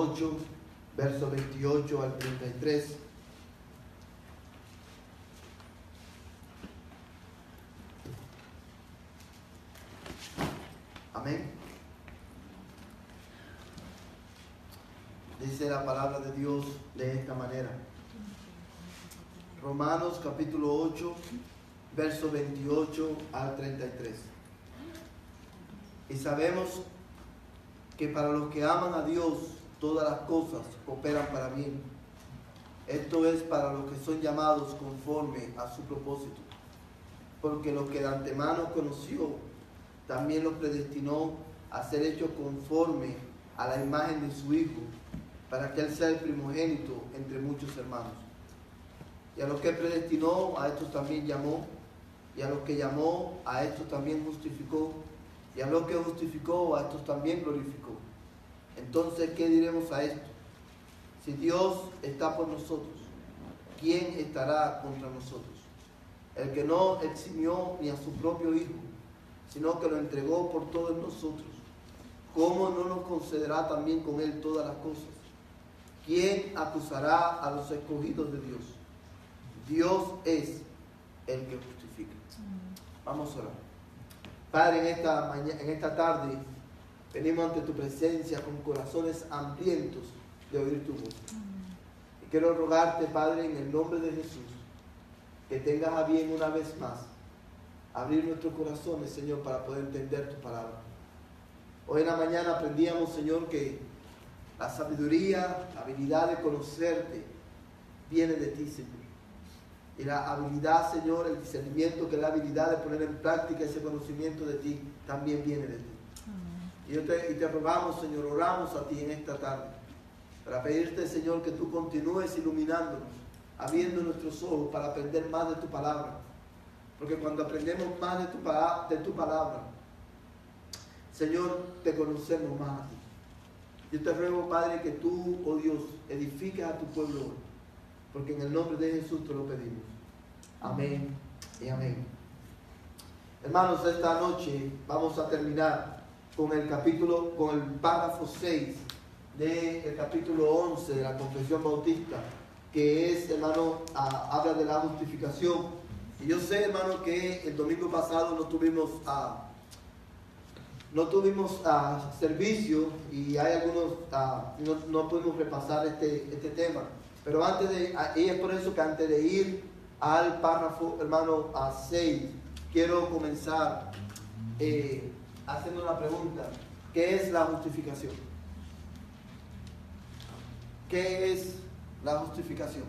8, verso 28 al 33. Amén. Dice la palabra de Dios de esta manera. Romanos capítulo 8, verso 28 al 33. Y sabemos que para los que aman a Dios, todas las cosas cooperan para bien. Esto es para los que son llamados conforme a su propósito. Porque los que de antemano conoció, también los predestinó a ser hechos conforme a la imagen de su Hijo, para que Él sea el primogénito entre muchos hermanos. Y a los que predestinó, a estos también llamó, y a los que llamó, a estos también justificó, y a los que justificó, a estos también glorificó. Entonces, ¿qué diremos a esto? Si Dios está por nosotros, ¿quién estará contra nosotros? El que no eximió ni a su propio Hijo, sino que lo entregó por todos nosotros, ¿cómo no nos concederá también con Él todas las cosas? ¿Quién acusará a los escogidos de Dios? Dios es el que justifica. Vamos a orar. Padre, en esta tarde venimos ante tu presencia con corazones hambrientos de oír tu voz. Y quiero rogarte, Padre, en el nombre de Jesús, que tengas a bien una vez más abrir nuestros corazones, Señor, para poder entender tu palabra. Hoy en la mañana aprendíamos, Señor, que la sabiduría, la habilidad de conocerte viene de ti, Señor. Y la habilidad, Señor, el discernimiento, que es la habilidad de poner en práctica ese conocimiento de ti, también viene de ti. Y te rogamos, Señor, oramos a ti en esta tarde, para pedirte, Señor, que tú continúes iluminándonos, abriendo nuestros ojos para aprender más de tu palabra. Porque cuando aprendemos más de tu palabra, Señor, te conocemos más a ti. Yo te ruego, Padre, que tú, oh Dios, edifiques a tu pueblo hoy, porque en el nombre de Jesús te lo pedimos. Amén y amén. Hermanos, esta noche vamos a terminar con el párrafo 6 del capítulo 11 de la Confesión Bautista, que es, hermano, habla de la justificación. Y yo sé, hermano, que el domingo pasado no tuvimos servicio y hay algunos, no pudimos repasar este tema. Pero y es por eso que antes de ir al párrafo, hermano, a 6, quiero comenzar haciendo una pregunta. ¿Qué es la justificación? ¿Qué es la justificación?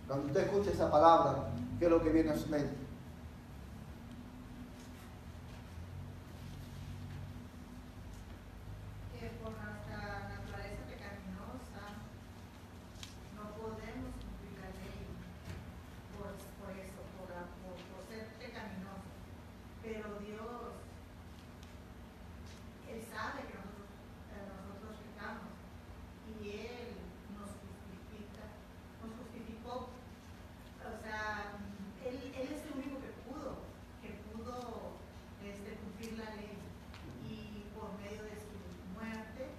Cuando usted escucha esa palabra, ¿qué es lo que viene a su mente? Por nuestra naturaleza pecaminosa, no podemos cumplir la ley por eso, por ser pecaminosos. Pero Dios, Él sabe que nosotros pecamos y Él nos justificó. O sea, Él es el único que pudo cumplir la ley, y por medio de su muerte,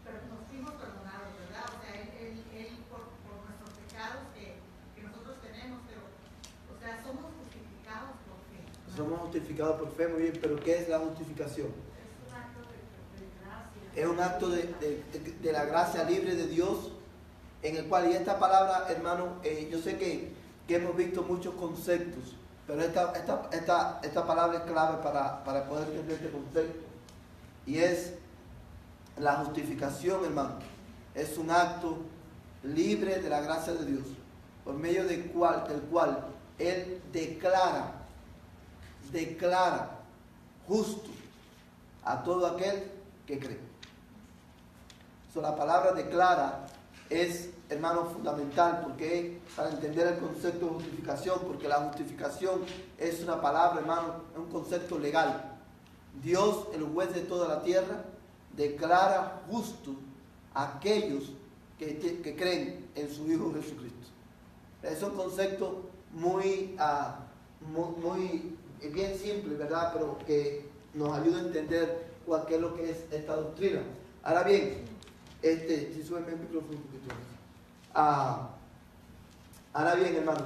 pero nos fuimos perdonados, ¿verdad? O sea, él por nuestros pecados que nosotros tenemos, pero, o sea, somos justificados por fe. Somos justificados por fe, muy bien, pero ¿qué es la justificación? Es un acto de gracia. Es un acto de la gracia libre de Dios, en el cual, y esta palabra, hermano, yo sé que hemos visto muchos conceptos, pero esta palabra es clave para poder entender este concepto. Y es la justificación, hermano. Es un acto libre de la gracia de Dios, por medio del cual Él declara justo a todo aquel que cree. La palabra declara es, hermano, fundamental, porque para entender el concepto de justificación, porque la justificación es una palabra, hermano, es un concepto legal. Dios, el juez de toda la tierra, declara justo a aquellos que creen en su Hijo Jesucristo. Es un concepto muy bien simple, ¿verdad? Pero que nos ayuda a entender qué es lo que es esta doctrina. Ahora bien, si súbeme el micrófono un poquito. Ahora bien, hermanos,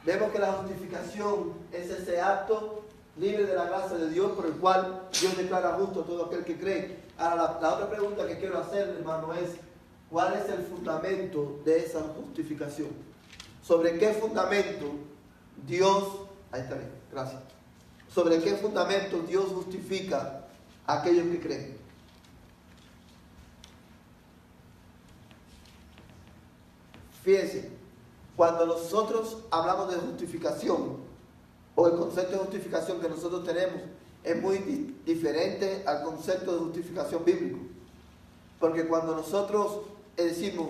vemos que la justificación es ese acto libre de la gracia de Dios por el cual Dios declara justo a todo aquel que cree. Ahora, la otra pregunta que quiero hacer, hermano, es ¿cuál es el fundamento de esa justificación? ¿Sobre qué fundamento Dios, ahí está bien, gracias, sobre qué fundamento Dios justifica a aquellos que creen? Fíjense, cuando nosotros hablamos de justificación, o el concepto de justificación que nosotros tenemos, es muy diferente al concepto de justificación bíblico. Porque cuando nosotros decimos,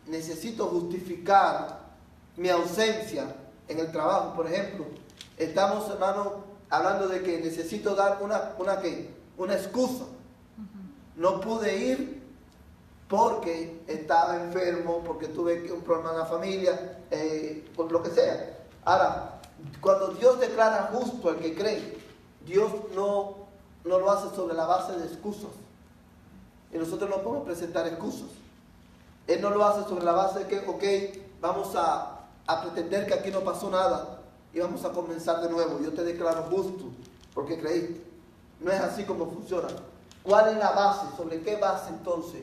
necesito justificar mi ausencia en el trabajo, por ejemplo, estamos, hermano, hablando de que necesito dar una excusa. No pude ir porque estaba enfermo, porque tuve un problema en la familia, por lo que sea. Ahora, cuando Dios declara justo al que cree, Dios no lo hace sobre la base de excusas. Y nosotros no podemos presentar excusas. Él no lo hace sobre la base de que, ok, vamos a pretender que aquí no pasó nada y vamos a comenzar de nuevo. Yo te declaro justo porque creí. No es así como funciona. ¿Cuál es la base? ¿Sobre qué base entonces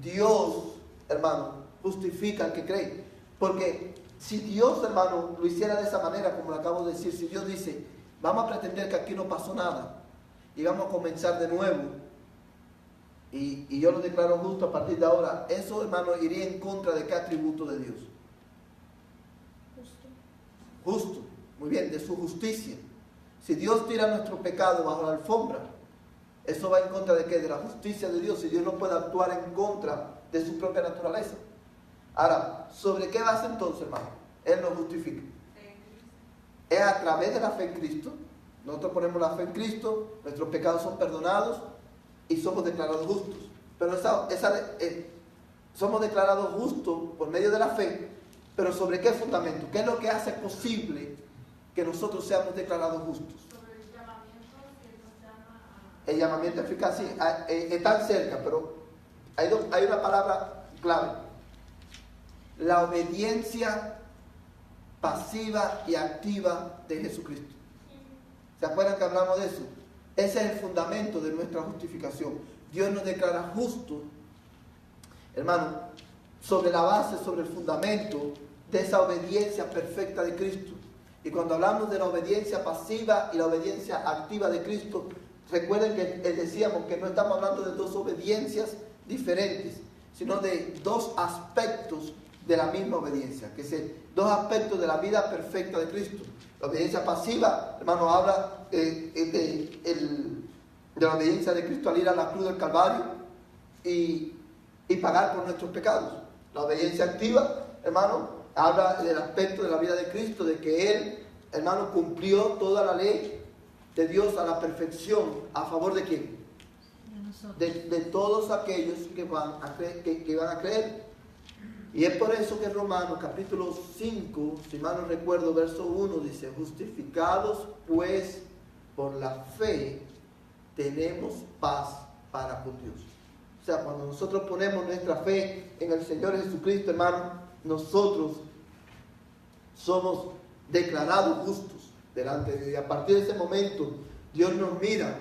Dios, hermano, justifica al que cree? Porque si Dios, hermano, lo hiciera de esa manera, como lo acabo de decir, si Dios dice, vamos a pretender que aquí no pasó nada y vamos a comenzar de nuevo, y yo lo declaro justo a partir de ahora, eso, hermano, iría en contra de qué atributo de Dios. Justo, muy bien, de su justicia. Si Dios tira nuestro pecado bajo la alfombra, eso va en contra de qué, de la justicia de Dios, y Dios no puede actuar en contra de su propia naturaleza. Ahora, ¿sobre qué base entonces, hermano? Él nos justifica. Es a través de la fe en Cristo. Nosotros ponemos la fe en Cristo, nuestros pecados son perdonados y somos declarados justos. Pero somos declarados justos por medio de la fe, pero ¿sobre qué fundamento? ¿Qué es lo que hace posible que nosotros seamos declarados justos? Sobre el llamamiento que nos llama a... El llamamiento eficaz, sí, está cerca, pero hay una palabra clave. La obediencia pasiva y activa de Jesucristo. ¿Se acuerdan que hablamos de eso? Ese es el fundamento de nuestra justificación. Dios nos declara justos, hermano, sobre la base, sobre el fundamento de esa obediencia perfecta de Cristo. Y cuando hablamos de la obediencia pasiva y la obediencia activa de Cristo, recuerden que decíamos que no estamos hablando de dos obediencias diferentes, sino de dos aspectos de la misma obediencia, que son dos aspectos de la vida perfecta de Cristo. La obediencia pasiva, hermano, habla de la obediencia de Cristo al ir a la cruz del Calvario y pagar por nuestros pecados. La obediencia activa, hermano, habla del aspecto de la vida de Cristo, de que Él, hermano, cumplió toda la ley de Dios a la perfección. ¿A favor de quién? De todos aquellos que van a creer. Y es por eso que en Romanos capítulo 5, si mal no recuerdo, verso 1, dice, justificados pues por la fe, tenemos paz para con Dios. O sea, cuando nosotros ponemos nuestra fe en el Señor Jesucristo, hermano, nosotros somos declarados justos delante de Dios. Y a partir de ese momento, Dios nos mira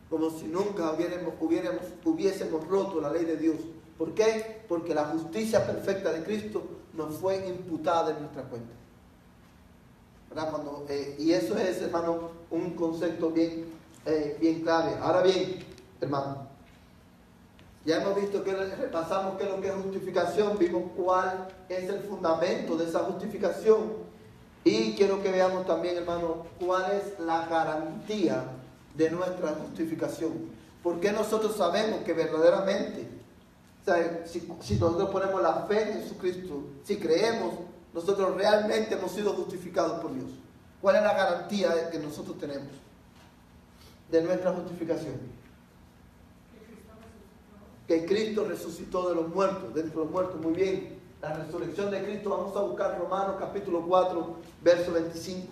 como si nunca hubiésemos roto la ley de Dios. ¿Por qué? Porque la justicia perfecta de Cristo nos fue imputada en nuestra cuenta. ¿Verdad? Y eso es, hermano, un concepto bien clave. Ahora bien, hermano, ya hemos visto que repasamos qué es lo que es justificación, vimos cuál es el fundamento de esa justificación y quiero que veamos también, hermano, cuál es la garantía de nuestra justificación. ¿Por qué nosotros sabemos que verdaderamente, o sea, si nosotros ponemos la fe en Jesucristo, si creemos, nosotros realmente hemos sido justificados por Dios? ¿Cuál es la garantía que nosotros tenemos de nuestra justificación? Que Cristo resucitó de los muertos, muy bien. la resurrección de Cristo, vamos a buscar Romanos capítulo 4, verso 25.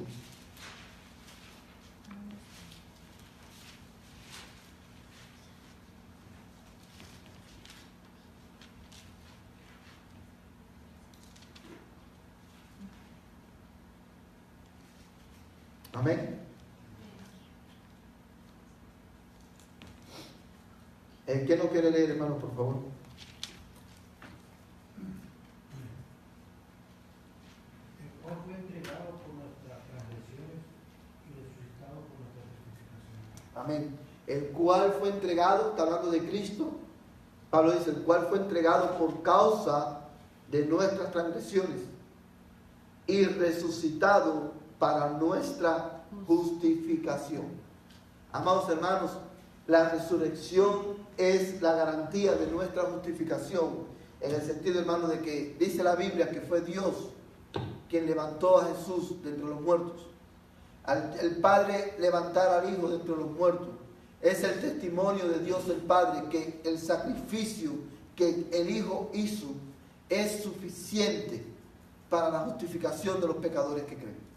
Amén. ¿El que no quiere leer, hermano, por favor? El cual fue entregado por nuestras transgresiones y resucitado por nuestra justificación. Amén. El cual fue entregado, está hablando de Cristo. Pablo dice, el cual fue entregado por causa de nuestras transgresiones y resucitado para nuestra justificación. Amados hermanos, la resurrección es la garantía de nuestra justificación, en el sentido, hermano, de que dice la Biblia que fue Dios quien levantó a Jesús de entre los muertos. El Padre levantar al Hijo de entre los muertos es el testimonio de Dios el Padre, que el sacrificio que el Hijo hizo es suficiente para la justificación de los pecadores que creen.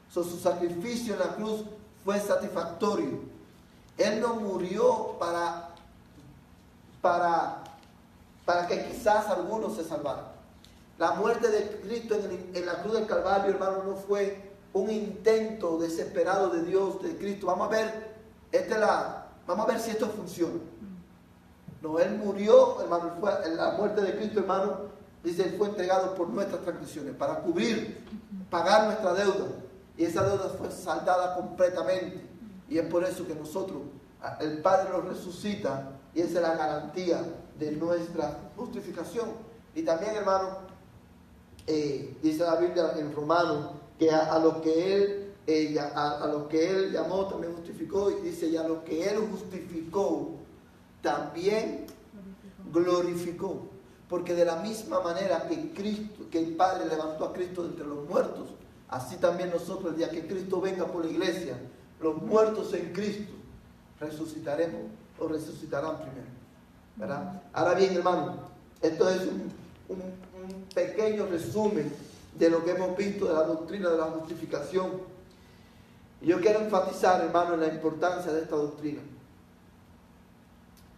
Su sacrificio en la cruz fue satisfactorio. Él no murió para que quizás algunos se salvaran. La muerte de Cristo en la cruz del Calvario, hermano, no fue un intento desesperado de Dios, de Cristo. Vamos a ver si esto funciona. No, Él murió, hermano, la muerte de Cristo, hermano, dice, Él fue entregado por nuestras transgresiones, para pagar nuestra deuda. Y esa deuda fue saldada completamente. Y es por eso que nosotros, el Padre nos resucita, y esa es la garantía de nuestra justificación. Y también, hermano, dice la Biblia en Romanos, que a los que Él llamó también justificó, y dice, y a los que Él justificó también glorificó. Porque de la misma manera que el Padre levantó a Cristo de entre los muertos, así también nosotros, el día que Cristo venga por la iglesia, los muertos en Cristo resucitaremos o resucitarán primero, ¿verdad? Ahora bien, hermano, esto es un pequeño resumen de lo que hemos visto de la doctrina de la justificación. Y yo quiero enfatizar, hermano, en la importancia de esta doctrina.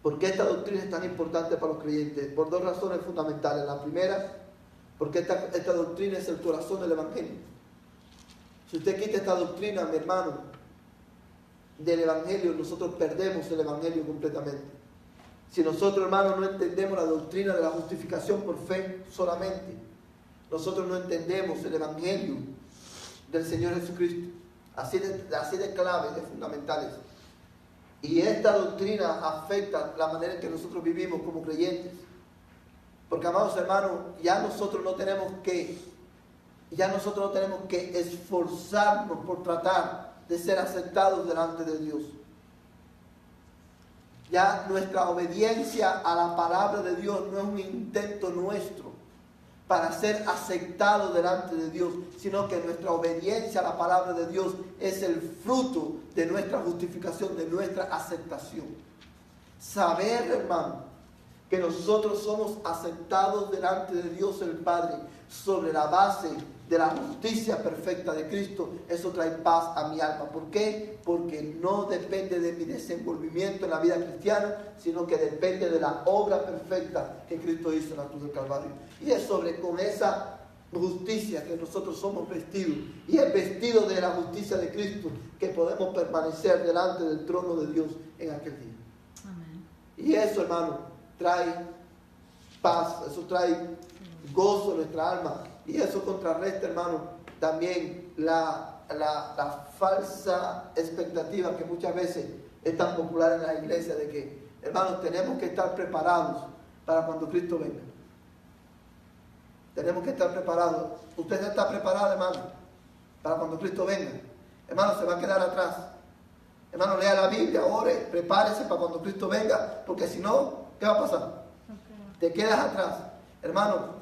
¿Por qué esta doctrina es tan importante para los creyentes? Por dos razones fundamentales. La primera, porque esta doctrina es el corazón del Evangelio. Si usted quita esta doctrina, mi hermano, del Evangelio, nosotros perdemos el Evangelio completamente. Si nosotros, hermano, no entendemos la doctrina de la justificación por fe solamente, nosotros no entendemos el Evangelio del Señor Jesucristo. Así de clave, de fundamentales. Y esta doctrina afecta la manera en que nosotros vivimos como creyentes. Porque, amados hermanos, ya nosotros no tenemos que esforzarnos por tratar de ser aceptados delante de Dios. Ya nuestra obediencia a la palabra de Dios no es un intento nuestro para ser aceptados delante de Dios, sino que nuestra obediencia a la palabra de Dios es el fruto de nuestra justificación, de nuestra aceptación. Saber, hermano, que nosotros somos aceptados delante de Dios el Padre sobre la base de la justicia perfecta de Cristo, eso trae paz a mi alma. ¿Por qué? Porque no depende de mi desenvolvimiento en la vida cristiana, sino que depende de la obra perfecta que Cristo hizo en la cruz del Calvario. Y es con esa justicia que nosotros somos vestidos, y es vestido de la justicia de Cristo que podemos permanecer delante del trono de Dios en aquel día. Amén. Y eso, hermano, trae paz, eso trae gozo en nuestra alma. Y eso contrarresta, hermano, también la falsa expectativa que muchas veces es tan popular en la iglesia de que, hermanos, tenemos que estar preparados para cuando Cristo venga. Tenemos que estar preparados. Usted ya está preparado, hermano, para cuando Cristo venga. Hermano, se va a quedar atrás. Hermano, lea la Biblia, ore, prepárese para cuando Cristo venga, porque si no, ¿qué va a pasar? Te quedas atrás. Hermano,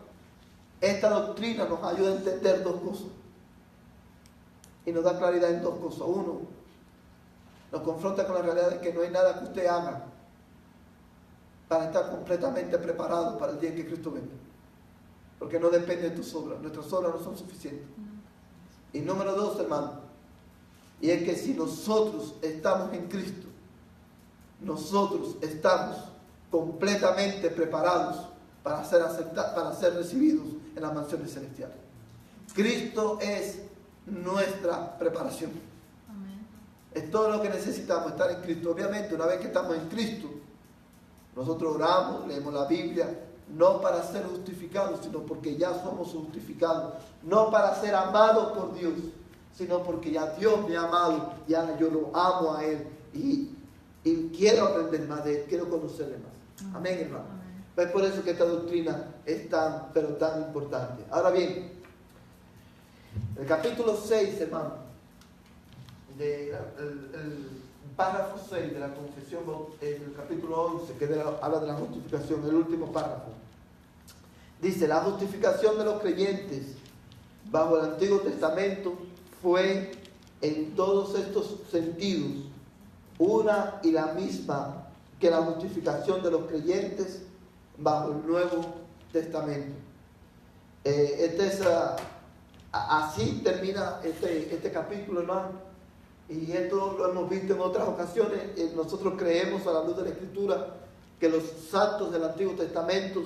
esta doctrina nos ayuda a entender dos cosas. Y nos da claridad en dos cosas. Uno, nos confronta con la realidad de que no hay nada que usted haga para estar completamente preparado para el día en que Cristo venga. porque no depende de tus obras. Nuestras obras no son suficientes. Y número 2, hermano, y es que si nosotros estamos en Cristo, nosotros estamos completamente preparados para ser recibidos en las mansiones celestiales. Cristo es nuestra preparación. Amén. Es todo lo que necesitamos, estar en Cristo. Obviamente, una vez que estamos en Cristo, nosotros oramos, leemos la Biblia, no para ser justificados, sino porque ya somos justificados. No para ser amados por Dios, sino porque ya Dios me ha amado, ya yo lo amo a Él y quiero aprender más de Él, quiero conocerle más. Amén, hermano. Amén. Es por eso que esta doctrina es tan, pero tan importante. Ahora bien, el capítulo 6, hermano, el párrafo 6 de la confesión, el capítulo 11, que habla de la justificación, el último párrafo, dice: la justificación de los creyentes bajo el Antiguo Testamento fue en todos estos sentidos una y la misma que la justificación de los creyentes bajo el Nuevo Testamento. Así termina este capítulo, hermano. Y esto lo hemos visto en otras ocasiones. Nosotros creemos a la luz de la Escritura que los santos del Antiguo Testamento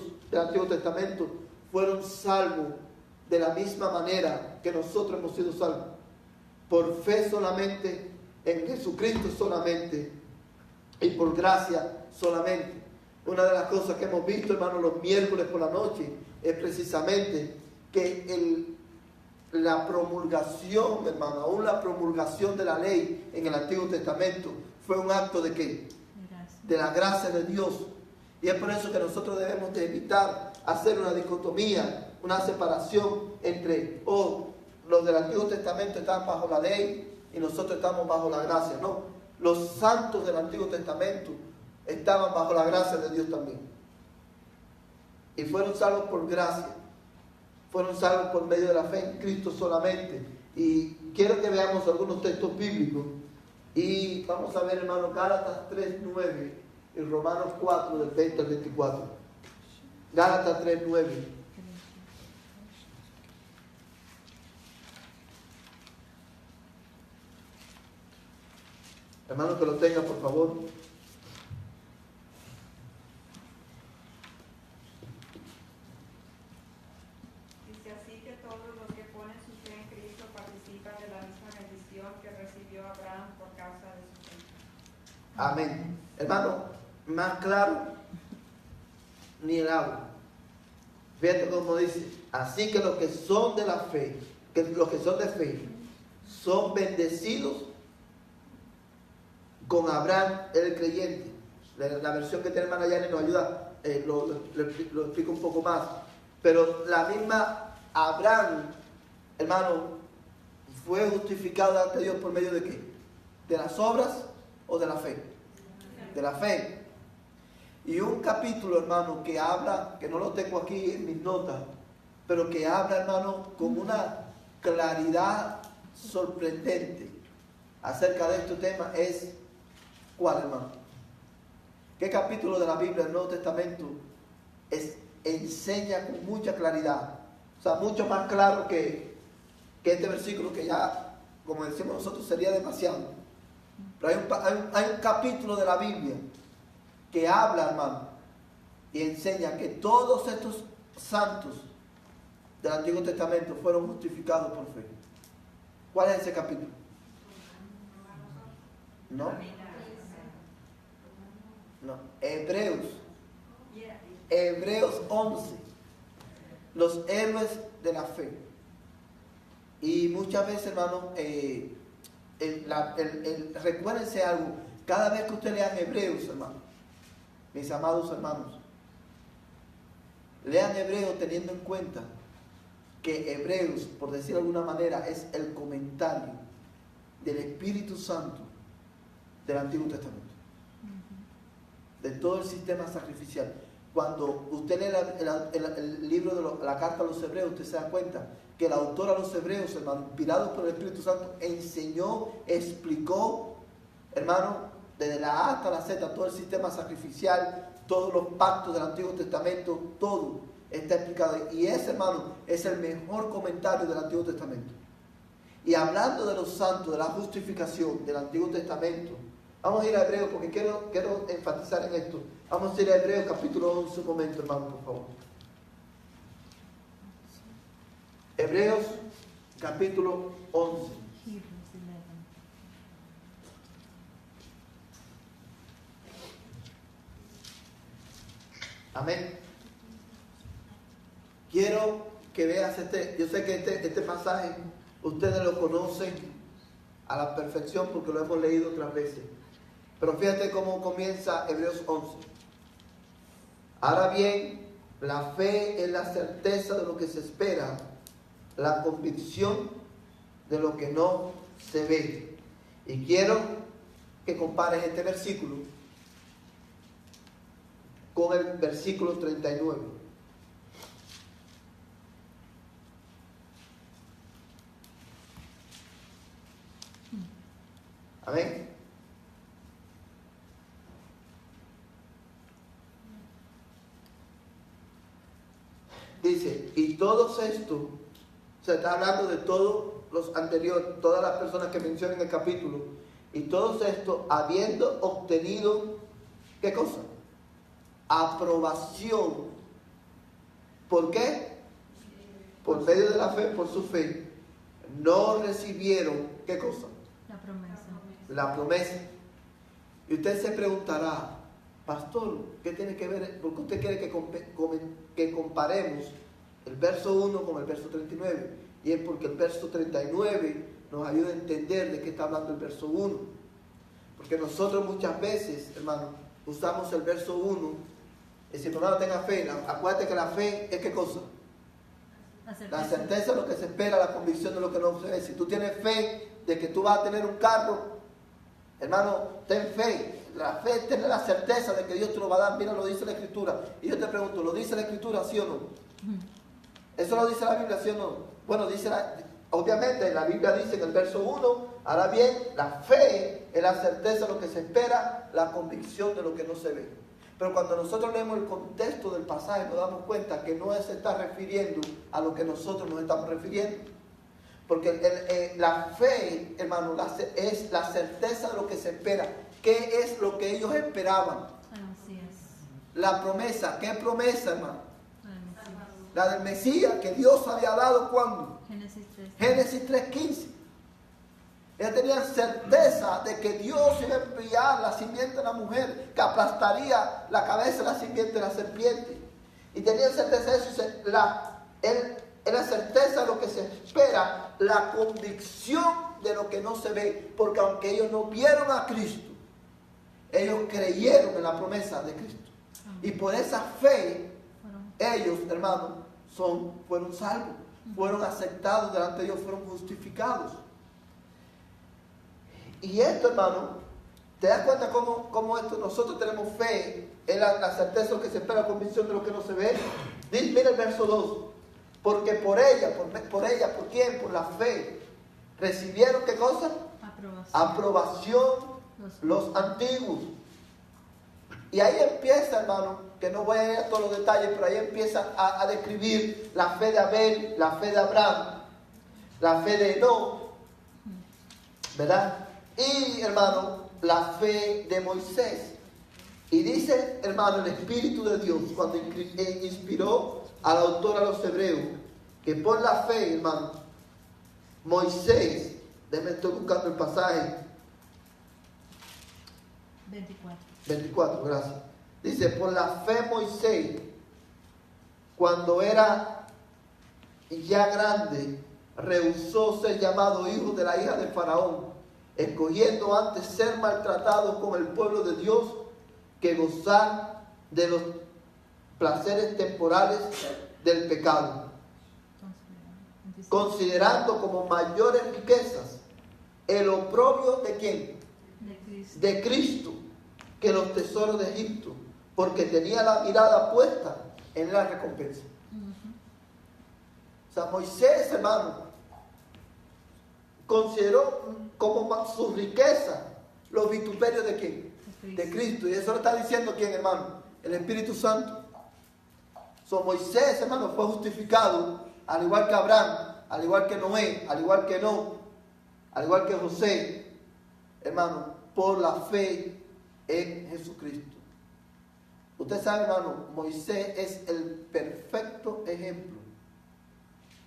fueron salvos de la misma manera que nosotros hemos sido salvos. Por fe solamente, en Jesucristo solamente y por gracia solamente. Una de las cosas que hemos visto, hermano, los miércoles por la noche es precisamente que la promulgación, hermano, aún la promulgación de la ley en el Antiguo Testamento fue un acto de ¿qué? De la gracia de Dios. Y es por eso que nosotros debemos de evitar hacer una dicotomía, una separación entre los del Antiguo Testamento están bajo la ley y nosotros estamos bajo la gracia. No, los santos del Antiguo Testamento estaban bajo la gracia de Dios también. Y fueron salvos por gracia. Fueron salvos por medio de la fe en Cristo solamente. Y quiero que veamos algunos textos bíblicos. Y vamos a ver, hermano, Gálatas 3:9 y Romanos 4, del 20 al 24. Gálatas 3:9. Hermano, que lo tenga, por favor. Dice así que todos los que ponen su fe en Cristo participan de la misma bendición que recibió Abraham por causa de su fe. Amén. Hermano, más claro ni el agua. Fíjate cómo dice: así que los que son de la fe, que los que son de fe, son bendecidos con Abraham, el creyente. La versión que tiene hermana Yani nos ayuda, lo explico un poco más. Pero la misma Abraham, hermano, fue justificado ante Dios por medio de ¿qué? ¿De las obras o de la fe? De la fe. Y un capítulo, hermano, que habla, que no lo tengo aquí en mis notas, pero que habla, hermano, con una claridad sorprendente acerca de este tema es, ¿cuál, hermano? ¿Qué capítulo de la Biblia del Nuevo Testamento enseña con mucha claridad? O sea, mucho más claro que este versículo, que ya, como decimos nosotros, sería demasiado. Pero hay un capítulo de la Biblia que habla, hermano, y enseña que todos estos santos del Antiguo Testamento fueron justificados por fe. ¿Cuál es ese capítulo? ¿No? No, Hebreos 11, los héroes de la fe. Y muchas veces, hermano, recuérdense algo: cada vez que usted lea Hebreos, hermano, mis amados hermanos, lean Hebreos teniendo en cuenta que Hebreos, por decir de alguna manera, es el comentario del Espíritu Santo del Antiguo Testamento, de todo el sistema sacrificial. Cuando usted lee el libro de la carta a los Hebreos, usted se da cuenta que el autor a los Hebreos, hermano, inspirado por el Espíritu Santo, enseñó, explicó, hermano, desde la A hasta la Z, todo el sistema sacrificial, todos los pactos del Antiguo Testamento, todo. está explicado. Y ese, hermano, es el mejor comentario del Antiguo Testamento. Y hablando de los santos, de la justificación del Antiguo Testamento, vamos a ir a Hebreos porque quiero enfatizar en esto. Vamos a ir a Hebreos capítulo 11 un momento, hermano, por favor. Hebreos capítulo 11. Amén. Quiero que veas yo sé que este pasaje ustedes lo conocen a la perfección porque lo hemos leído otras veces. Pero fíjate cómo comienza Hebreos 11. Ahora bien, la fe es la certeza de lo que se espera, la convicción de lo que no se ve. Y quiero que compares este versículo con el versículo 39. Amén. Dice, y todos estos, se está hablando de todos los anteriores, todas las personas que mencionan en el capítulo, y todos estos habiendo obtenido, ¿qué cosa? Aprobación. ¿Por qué? Por medio de la fe, por su fe, no recibieron, ¿qué cosa? La promesa. La promesa. Y usted se preguntará, pastor, ¿qué tiene que ver? ¿Por qué usted quiere que comparemos el verso 1 con el verso 39? Y es porque el verso 39 nos ayuda a entender de qué está hablando el verso 1. Porque nosotros muchas veces, hermano, usamos el verso 1 y si no tenga fe, acuérdate que la fe es ¿qué cosa? La certeza de lo que se espera, la convicción de lo que no se ve. Si tú tienes fe de que tú vas a tener un carro, hermano, ten fe. La fe es tener la certeza de que Dios te lo va a dar. Mira, lo dice la Escritura. Y yo te pregunto, ¿lo dice la Escritura, sí o no? ¿Eso lo dice la Biblia, sí o no? Bueno, obviamente la Biblia dice en el verso 1, ahora bien, la fe es la certeza de lo que se espera, la convicción de lo que no se ve. Pero cuando nosotros leemos el contexto del pasaje nos damos cuenta que no se está refiriendo a lo que nosotros nos estamos refiriendo. Porque la fe, hermano, es la certeza de lo que se espera. ¿Qué es lo que ellos esperaban? Así es. La promesa. ¿Qué promesa, hermano? La La del Mesías que Dios había dado ¿cuándo? Génesis 3. Génesis 3:15. Ellos tenían certeza de que Dios iba a enviar la simiente de la mujer que aplastaría la cabeza de la simiente de la serpiente. Y tenían certeza de eso. Era certeza de lo que se espera, la convicción de lo que no se ve. Porque aunque ellos no vieron a Cristo, ellos creyeron en la promesa de Cristo. Y por esa fe, ellos, hermanos, fueron salvos, fueron aceptados delante de Dios, fueron justificados. Y esto, hermano, ¿te das cuenta cómo esto? Nosotros tenemos fe, es la certeza de lo que se espera, la convicción de lo que no se ve. Mira el verso 2. Porque por ella, ¿por quién? Por la fe. ¿Recibieron qué cosa? Aprobación los antiguos. Y ahí empieza, hermano, que no voy a ir a todos los detalles, pero ahí empieza a describir la fe de Abel, la fe de Abraham, la fe de Enoc, ¿verdad? Y, hermano, la fe de Moisés. Y dice, hermano, el Espíritu de Dios, cuando inspiró al autor a los hebreos, que por la fe, hermano, Moisés, estoy buscando el pasaje, 24, gracias. Dice, por la fe Moisés, cuando era ya grande, rehusó ser llamado hijo de la hija de Faraón, escogiendo antes ser maltratado con el pueblo de Dios que gozar de los placeres temporales del pecado, considerando como mayores riquezas el oprobio de ¿quién? De Cristo, que los tesoros de Egipto, porque tenía la mirada puesta en la recompensa. O sea, Moisés, hermano, consideró como su riqueza los vituperios de ¿quién? De Cristo. Y eso lo está diciendo ¿quién, hermano? El Espíritu Santo. O Moisés, hermano, fue justificado, al igual que Abraham, al igual que Noé, al igual que Enoc, al igual que José, hermano, por la fe en Jesucristo. Usted sabe, hermano, Moisés es el perfecto ejemplo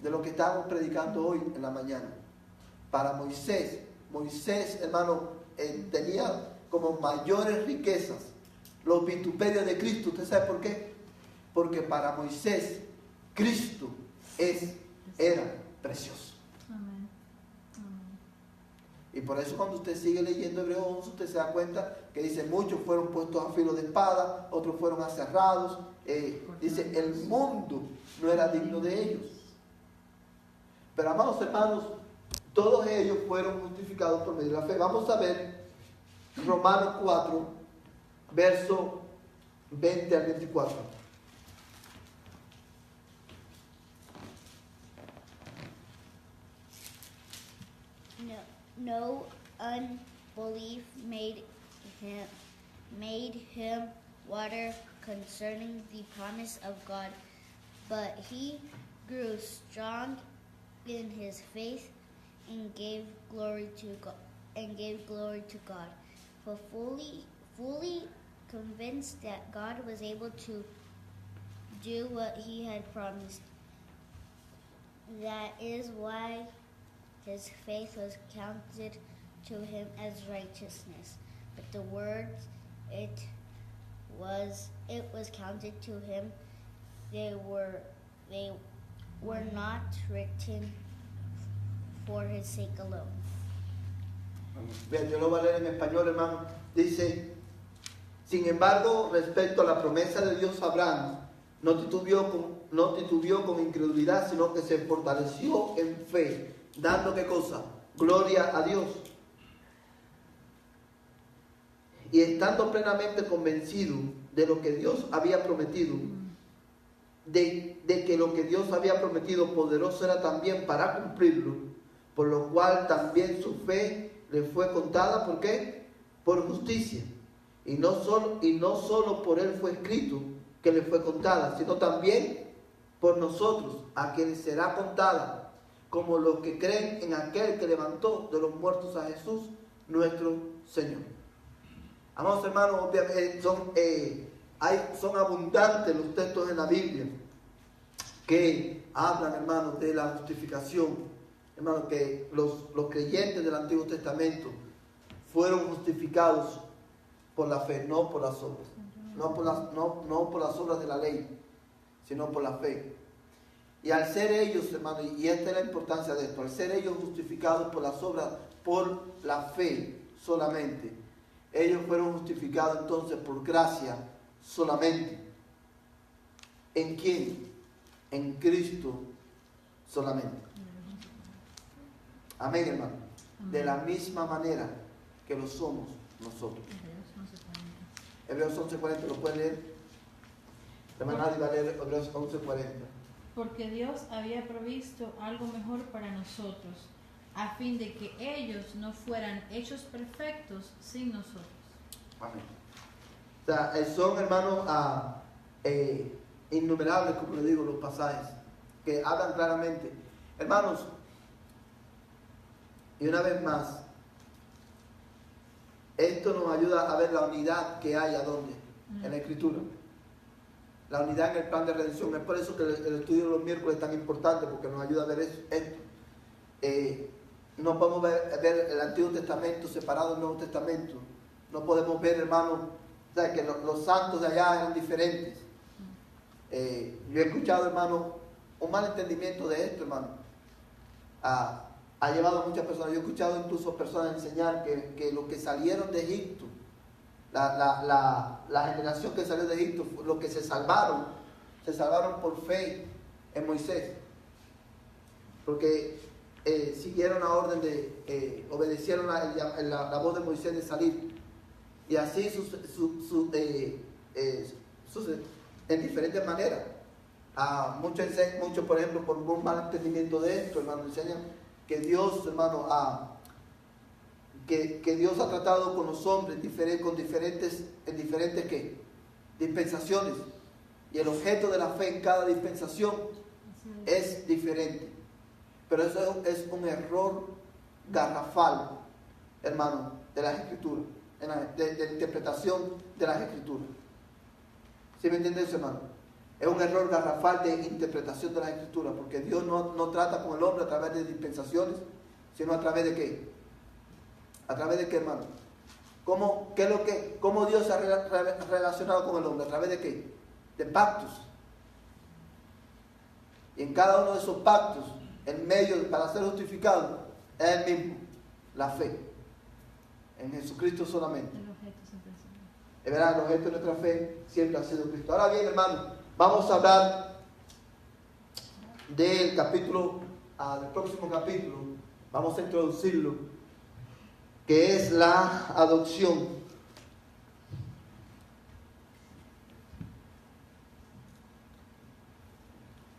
de lo que estamos predicando hoy en la mañana. Para Moisés, hermano, tenía como mayores riquezas los vituperios de Cristo. ¿Usted sabe por qué? Porque para Moisés, Cristo era precioso. Amén. Amén. Y por eso cuando usted sigue leyendo Hebreos 11, usted se da cuenta que dice, muchos fueron puestos a filo de espada, otros fueron aserrados. Dice, el mundo no era digno de ellos. Pero amados hermanos, todos ellos fueron justificados por medio de la fe. Vamos a ver Romanos 4, verso 20 al 24. No unbelief made him water concerning the promise of God, but he grew strong in his faith and gave glory to God. For fully convinced that God was able to do what he had promised. That is why his faith was counted to him as righteousness. But the words it was counted to him, they were not written for his sake alone. Bien, yo lo voy a leer en español, hermano. Dice, sin embargo, respecto a la promesa de Dios a Abraham, no titubeó con incredulidad, sino que se fortaleció en fe, dando ¿qué cosa? Gloria a Dios. Y estando plenamente convencido de lo que Dios había prometido, de que lo que Dios había prometido poderoso era también para cumplirlo, por lo cual también su fe le fue contada, ¿por qué? Por justicia. Y no solo por él fue escrito que le fue contada, sino también por nosotros, a quienes será contada, como los que creen en aquel que levantó de los muertos a Jesús, nuestro Señor. Amados hermanos, obviamente son abundantes los textos en la Biblia que hablan, hermanos, de la justificación. Hermanos, que los creyentes del Antiguo Testamento fueron justificados por la fe, no por las obras. No por las obras de la ley, sino por la fe. Y al ser ellos, hermanos, y esta es la importancia de esto, al ser ellos justificados por las obras, por la fe solamente, ellos fueron justificados entonces por gracia solamente. ¿En quién? En Cristo solamente. Amén, hermano. De la misma manera que lo somos nosotros. Hebreos 11:40, ¿lo pueden leer? Hermana Nadie va a leer Hebreos 11:40. Porque Dios había provisto algo mejor para nosotros, a fin de que ellos no fueran hechos perfectos sin nosotros. Amén. O sea, son, hermanos, innumerables, como le digo, los pasajes que hablan claramente. Hermanos, y una vez más, esto nos ayuda a ver la unidad que hay ¿a dónde? En la Escritura. La unidad en el plan de redención. Es por eso que el estudio de los miércoles es tan importante, porque nos ayuda a ver esto. No podemos ver el Antiguo Testamento separado del Nuevo Testamento. No podemos ver, hermanos, o sea, que los santos de allá eran diferentes. Yo he escuchado, hermano, un mal entendimiento de esto, hermano. Ha llevado a muchas personas. Yo he escuchado incluso personas enseñar que los que salieron de Egipto, la generación que salió de Egipto, los que se salvaron por fe en Moisés. Porque siguieron la orden obedecieron la voz de Moisés de salir. Y así sucede en diferentes maneras. Muchos, por ejemplo, por un mal entendimiento de esto, hermano, enseñan que Dios, hermano, que Dios ha tratado con los hombres en diferentes ¿qué? Dispensaciones. y el objeto de la fe en cada dispensación es diferente. Pero eso es un error garrafal, hermano, de las Escrituras, de la interpretación de las Escrituras. ¿Sí me entiendes, hermano? Es un error garrafal de interpretación de las Escrituras, porque Dios no trata con el hombre a través de dispensaciones, sino a través de ¿qué? ¿A través de qué, hermano? ¿Cómo Dios se ha relacionado con el hombre? ¿A través de qué? De pactos. Y en cada uno de esos pactos, el medio para ser justificado es el mismo, la fe. En Jesucristo solamente. El objeto siempre es el- Es verdad, el objeto de nuestra fe siempre ha sido Cristo. Ahora bien, hermano, vamos a hablar del próximo capítulo. Vamos a introducirlo, que es la adopción.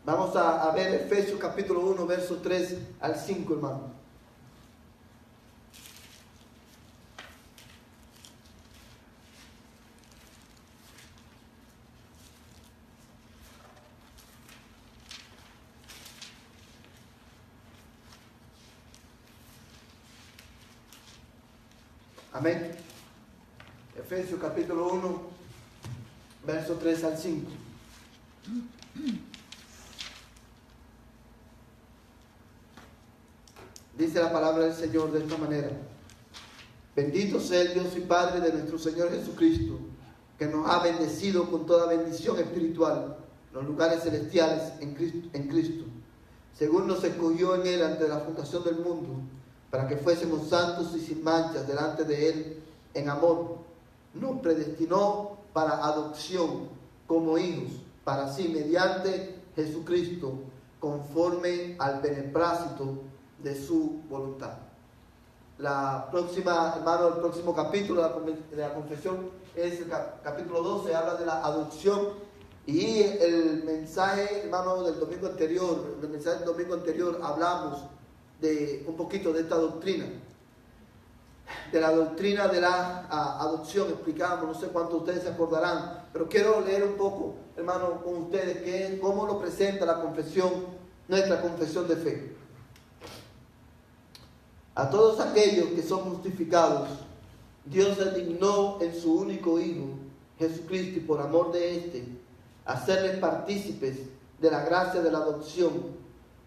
Vamos a ver Efesios capítulo 1, versos 3 al 5, hermano. Amén. Efesios capítulo 1, versos 3 al 5. Dice la palabra del Señor de esta manera: bendito sea el Dios y Padre de nuestro Señor Jesucristo, que nos ha bendecido con toda bendición espiritual en los lugares celestiales en Cristo, según nos escogió en Él antes de la fundación del mundo, para que fuésemos santos y sin manchas delante de Él en amor. Nos predestinó para adopción como hijos para sí mediante Jesucristo, conforme al beneplácito de su voluntad. La próxima, hermano, el próximo capítulo de la confesión es el capítulo 12, habla de la adopción. Y el mensaje, hermano, del domingo anterior, hablamos de un poquito de esta doctrina, de la doctrina de la adopción. Explicamos, no sé cuántos de ustedes se acordarán, pero quiero leer un poco, hermano, con ustedes cómo lo presenta la confesión, nuestra confesión de fe. A todos aquellos que son justificados, Dios se dignó en su único Hijo, Jesucristo, y por amor de éste, hacerles partícipes de la gracia de la adopción,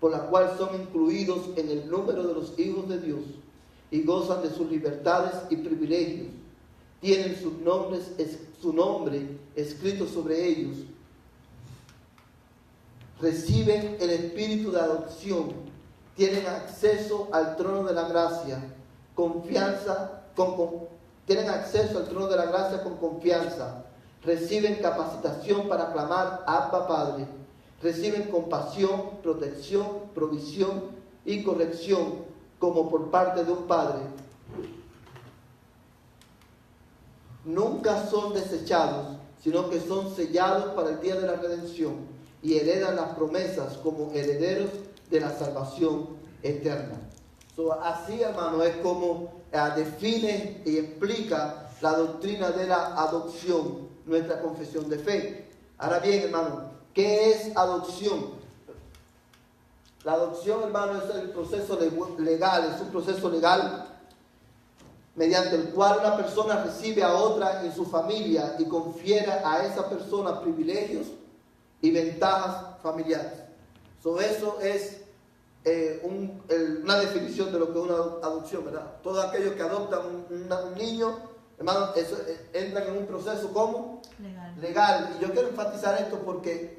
por la cual son incluidos en el número de los hijos de Dios, y gozan de sus libertades y privilegios. Tienen su nombre escrito sobre ellos. Reciben el espíritu de adopción. Tienen acceso al trono de la gracia, tienen acceso al trono de la gracia con confianza. Reciben capacitación para clamar Abba Padre. Reciben compasión, protección, provisión y corrección como por parte de un padre. Nunca son desechados, sino que son sellados para el día de la redención y heredan las promesas como herederos de la salvación eterna. Así, hermano, es como define y explica la doctrina de la adopción, nuestra confesión de fe. Ahora bien, hermano, ¿qué es adopción? La adopción, hermano, es el proceso legal, es un proceso legal mediante el cual una persona recibe a otra en su familia y confiere a esa persona privilegios y ventajas familiares. Eso es una definición de lo que es una adopción, ¿verdad? Todos aquellos que adoptan un niño, hermano, entran en un proceso ¿cómo? Legal. Y yo quiero enfatizar esto porque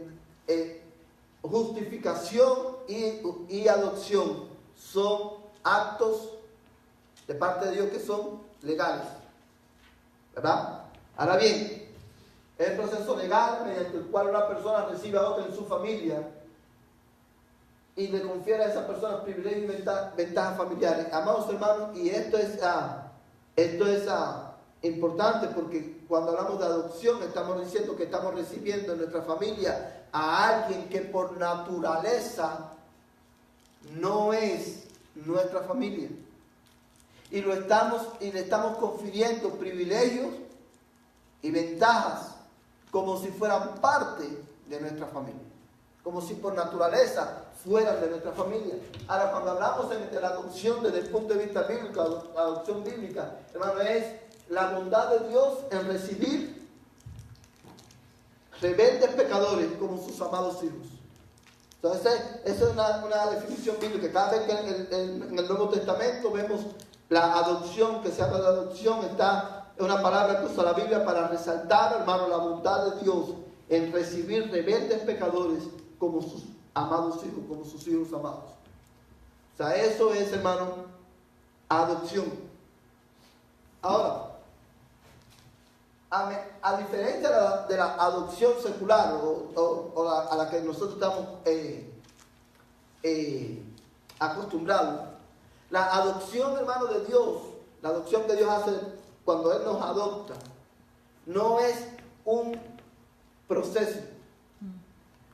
justificación y adopción son actos de parte de Dios que son legales, ¿verdad? Ahora bien, es el proceso legal mediante el cual una persona recibe a otra en su familia y le confiere a esa persona privilegios y ventajas familiares. Amados hermanos, y esto es importante porque cuando hablamos de adopción estamos diciendo que estamos recibiendo en nuestra familia a alguien que por naturaleza no es nuestra familia. Y le estamos confiriendo privilegios y ventajas como si fueran parte de nuestra familia. Como si por naturaleza fueran de nuestra familia. Ahora, cuando hablamos de la adopción desde el punto de vista bíblico, la adopción bíblica, hermano, es la bondad de Dios en recibir rebeldes pecadores como sus amados hijos. Entonces, esa es una definición bíblica. Cada vez que en el Nuevo Testamento vemos la adopción, que se habla de adopción, está en una palabra que usa la Biblia para resaltar, hermano, la bondad de Dios en recibir rebeldes pecadores como sus amados hijos, como sus hijos amados. O sea, eso es, hermano, adopción. Ahora, a diferencia de la adopción secular a la que nosotros estamos acostumbrados, la adopción, hermano, de Dios, la adopción que Dios hace cuando Él nos adopta, no es un proceso,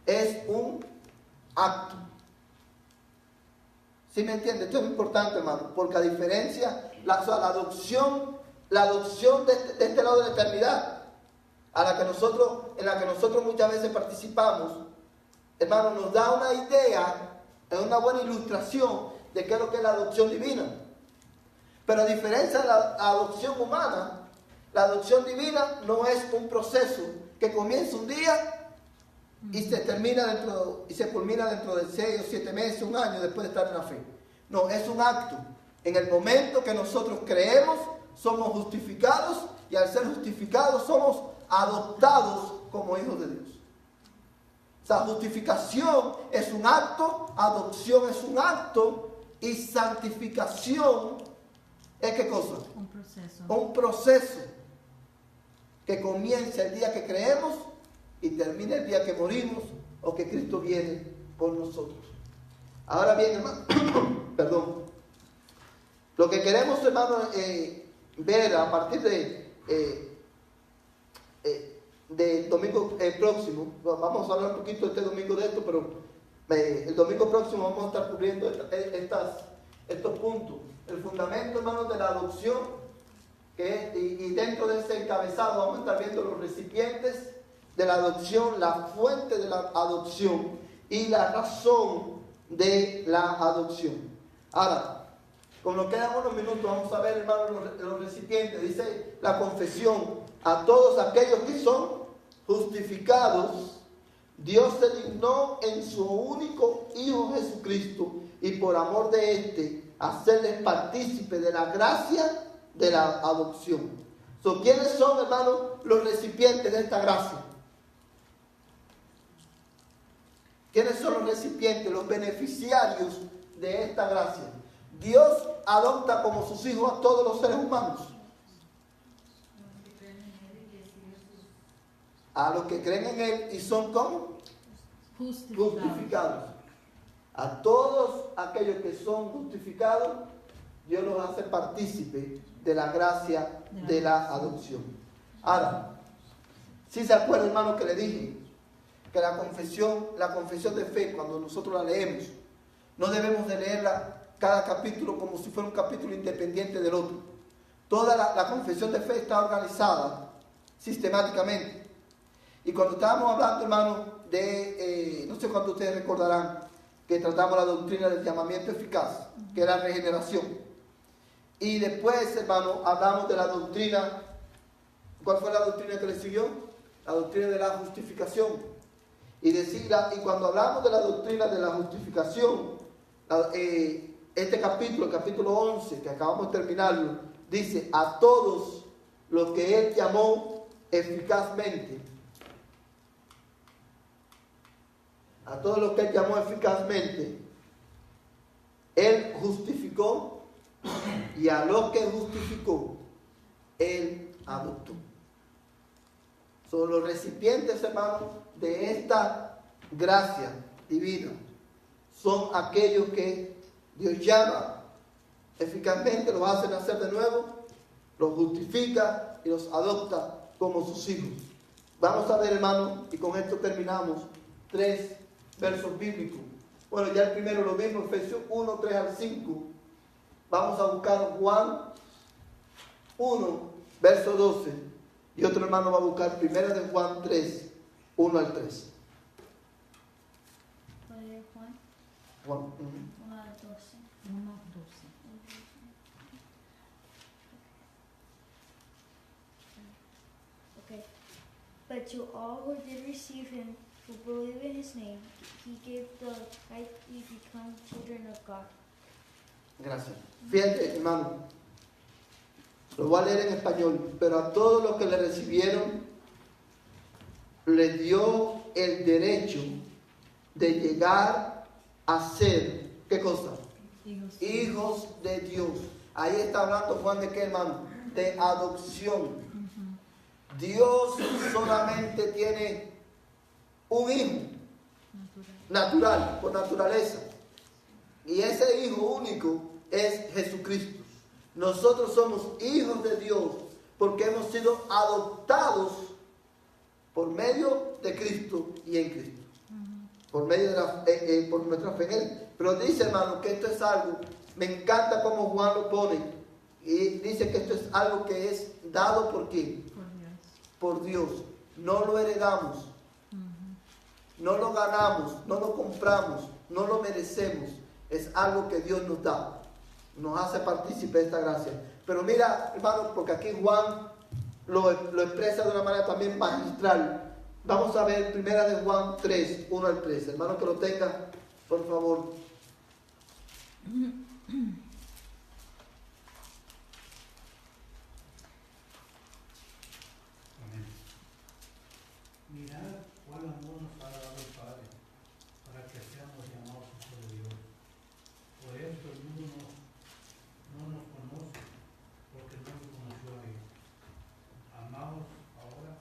es un acto. ¿Sí me entiende? Esto es importante, hermano, porque a diferencia, la adopción de este lado de la eternidad, en la que nosotros muchas veces participamos, hermano, nos da una idea, una buena ilustración de qué es lo que es la adopción divina. Pero a diferencia de la adopción humana, la adopción divina no es un proceso que comienza un día y se culmina dentro de 6 o 7 meses, un año después de estar en la fe. No, es un acto. En el momento que nosotros creemos, somos justificados, y al ser justificados somos adoptados como hijos de Dios. O sea, justificación es un acto, adopción es un acto, y santificación es ¿qué cosa? Un proceso. Un proceso que comienza el día que creemos y termina el día que morimos o que Cristo viene por nosotros. Ahora bien, hermano, perdón. Lo que queremos, hermano, ver a partir del domingo próximo, vamos a hablar un poquito este domingo de esto, pero el domingo próximo vamos a estar cubriendo estos puntos. El fundamento, hermano, de la adopción, y dentro de ese encabezado vamos a estar viendo los recipientes de la adopción, la fuente de la adopción y la razón de la adopción. Ahora, como nos quedan unos minutos, vamos a ver, hermano, los recipientes. Dice la confesión: a todos aquellos que son justificados, Dios se dignó en su único Hijo Jesucristo, y por amor de éste, hacerles partícipe de la gracia de la adopción. ¿Quiénes son, hermano, los recipientes de esta gracia? ¿Quiénes son los recipientes, los beneficiarios de esta gracia? Dios adopta como sus hijos a todos los seres humanos. A los que creen en Él y son ¿cómo? Justificados. A todos aquellos que son justificados, Dios los hace partícipe de la gracia de la adopción. Ahora, si se acuerdan, hermano, que le dije que la confesión de fe, cuando nosotros la leemos, no debemos de leerla cada capítulo como si fuera un capítulo independiente del otro. Toda la confesión de fe está organizada sistemáticamente. Y cuando estábamos hablando, hermano, no sé cuántos ustedes recordarán que tratamos la doctrina del llamamiento eficaz, que era regeneración. Y después, hermano, hablamos de la doctrina. ¿Cuál fue la doctrina que le siguió? La doctrina de la justificación. Y cuando hablamos de la doctrina de la justificación, este capítulo, el capítulo 11, que acabamos de terminarlo, dice: a todos los que Él llamó eficazmente. A todos los que Él llamó eficazmente, Él justificó, y a los que justificó, Él adoptó. Son los recipientes, hermanos, de esta gracia divina. Son aquellos que Dios llama eficazmente, los hace nacer de nuevo, los justifica y los adopta como sus hijos. Vamos a ver, hermano, y con esto terminamos, 3 versos bíblicos. Bueno, ya el primero lo vimos, Efesios 1, 3 al 5. Vamos a buscar Juan 1, verso 12. Y otro hermano va a buscar 1 de Juan 3, 1 al 3. leer Juan Juan, 1 al 12. 1:12. Okay. But to all who did receive him, who believe in his name, he gave the right to become children of God. Gracias. Fíjate, hermano. Lo voy a leer en español. Pero a todos los que le recibieron, les dio el derecho de llegar a ser, ¿qué cosa? Hijos de Dios. Ahí está hablando Juan de qué, hermano? De adopción. Dios solamente tiene un hijo natural, por naturaleza. Y ese hijo único es Jesucristo. Nosotros somos hijos de Dios porque hemos sido adoptados por medio de Cristo y en Cristo. Por medio de por nuestra fe en Él. Pero dice, hermano, que esto es algo, me encanta cómo Juan lo pone. Y dice que esto es algo que es dado por quién. Por Dios. No lo heredamos. No lo ganamos. No lo compramos. No lo merecemos. Es algo que Dios nos da. Nos hace partícipe de esta gracia. Pero mira, hermano, porque aquí Juan lo expresa de una manera también magistral. Vamos a ver primera de Juan 3, 1 al 3. Hermano que lo tenga, por favor. Amén. Mirad cuál amor nos ha dado el Padre para que seamos llamados hijos de Dios. Por esto el mundo no nos conoce, porque no lo conoció a Él. Amados, ahora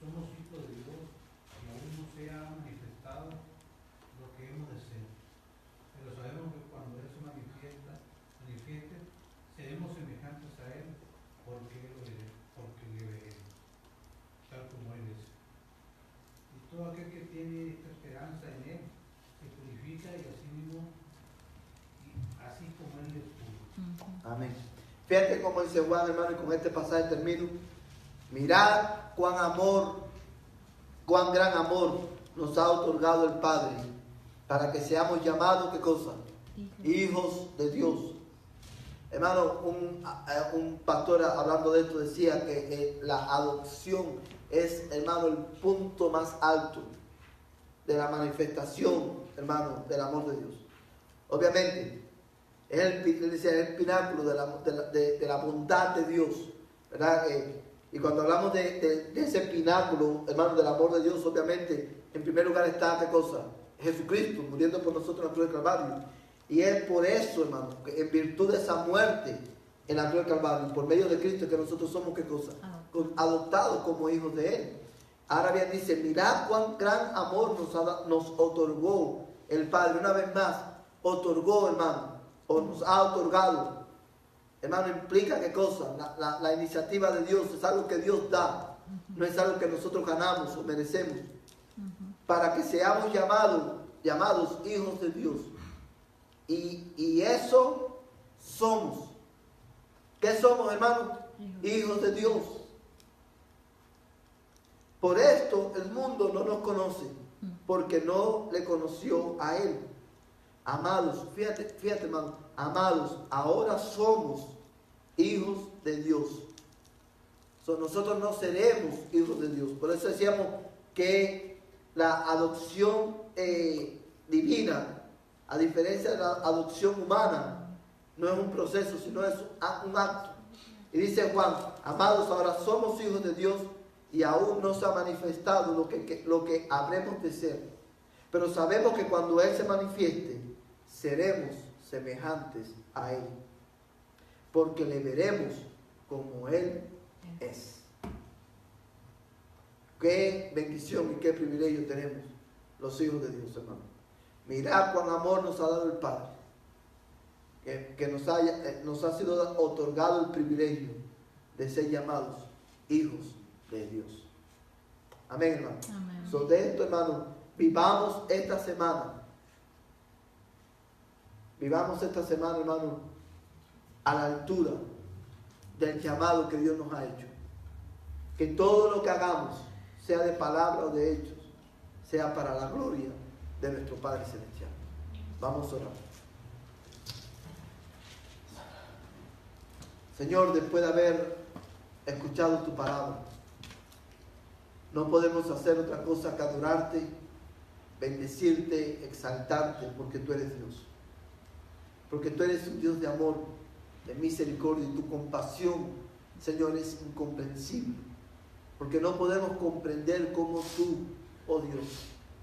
somos hijos de Dios y aún no se ha manifestado lo que hemos de ser. Pero sabemos que cuando Él se manifieste, seremos semejantes a Él porque le veremos, tal como Él es. Y todo aquel que tiene esta esperanza en Él se purifica y así como Él es puro. Amén. Fíjate cómo dice Juan, hermano, y con este pasaje termino. Mirad cuán gran amor nos ha otorgado el Padre para que seamos llamados, ¿qué cosa? Hijos de Dios. Hermano, un pastor hablando de esto decía que la adopción es, hermano, el punto más alto de la manifestación, hermano, del amor de Dios. Obviamente, es el pináculo de la bondad de Dios, ¿verdad? Y cuando hablamos de ese pináculo, hermano, del amor de Dios, obviamente, en primer lugar está, ¿qué cosa? Jesucristo, muriendo por nosotros en la cruz del Calvario. Y es por eso, hermano, que en virtud de esa muerte en la cruz del Calvario, por medio de Cristo, que nosotros somos, ¿qué cosa? Adoptados como hijos de Él. Ahora bien dice, mirad cuán gran amor nos otorgó el Padre. Una vez más, otorgó, hermano, o nos ha otorgado. Hermano, implica qué cosa. La iniciativa de Dios es algo que Dios da. No es algo que nosotros ganamos o merecemos. Para que seamos llamados hijos de Dios. Y eso somos. ¿Qué somos, hermano? Hijos de Dios. Por esto el mundo no nos conoce, porque no le conoció a Él. Amados, fíjate, hermano, amados, ahora somos hijos de Dios. Nosotros no seremos hijos de Dios. Por eso decíamos que la adopción divina, a diferencia de la adopción humana, no es un proceso, sino es un acto. Y dice Juan, amados, ahora somos hijos de Dios y aún no se ha manifestado lo que habremos de ser. Pero sabemos que cuando Él se manifieste, seremos semejantes a Él, porque le veremos como Él es. Qué bendición y qué privilegio tenemos los hijos de Dios, hermano. Mirad cuán amor nos ha dado el Padre, que nos ha sido otorgado el privilegio de ser llamados hijos de Dios. Amén, hermano. Amén. So, de esto, hermano, vivamos esta semana, hermano, a la altura del llamado que Dios nos ha hecho. Que todo lo que hagamos, sea de palabra o de hechos, sea para la gloria de nuestro Padre Celestial. Vamos a orar. Señor, después de haber escuchado tu palabra, no podemos hacer otra cosa que adorarte, bendecirte, exaltarte, porque tú eres Dios. Porque tú eres un Dios de amor, de misericordia, y tu compasión, Señor, es incomprensible. Porque no podemos comprender cómo tú, oh Dios,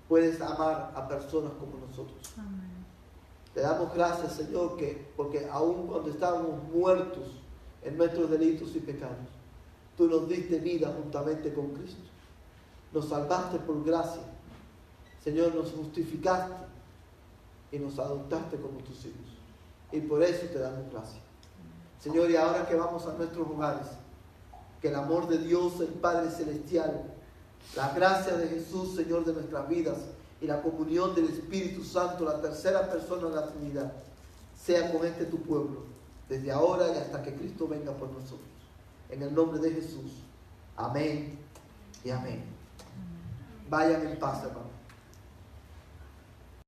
puedes amar a personas como nosotros. Amén. Te damos gracias, Señor, porque aun cuando estábamos muertos en nuestros delitos y pecados, tú nos diste vida juntamente con Cristo. Nos salvaste por gracia. Señor, nos justificaste y nos adoptaste como tus hijos. Y por eso te damos gracias. Señor, y ahora que vamos a nuestros hogares, que el amor de Dios, el Padre Celestial, la gracia de Jesús, Señor, de nuestras vidas, y la comunión del Espíritu Santo, la tercera persona de la Trinidad, sea con este tu pueblo, desde ahora y hasta que Cristo venga por nosotros. En el nombre de Jesús. Amén y amén. Vayan en paz, hermano.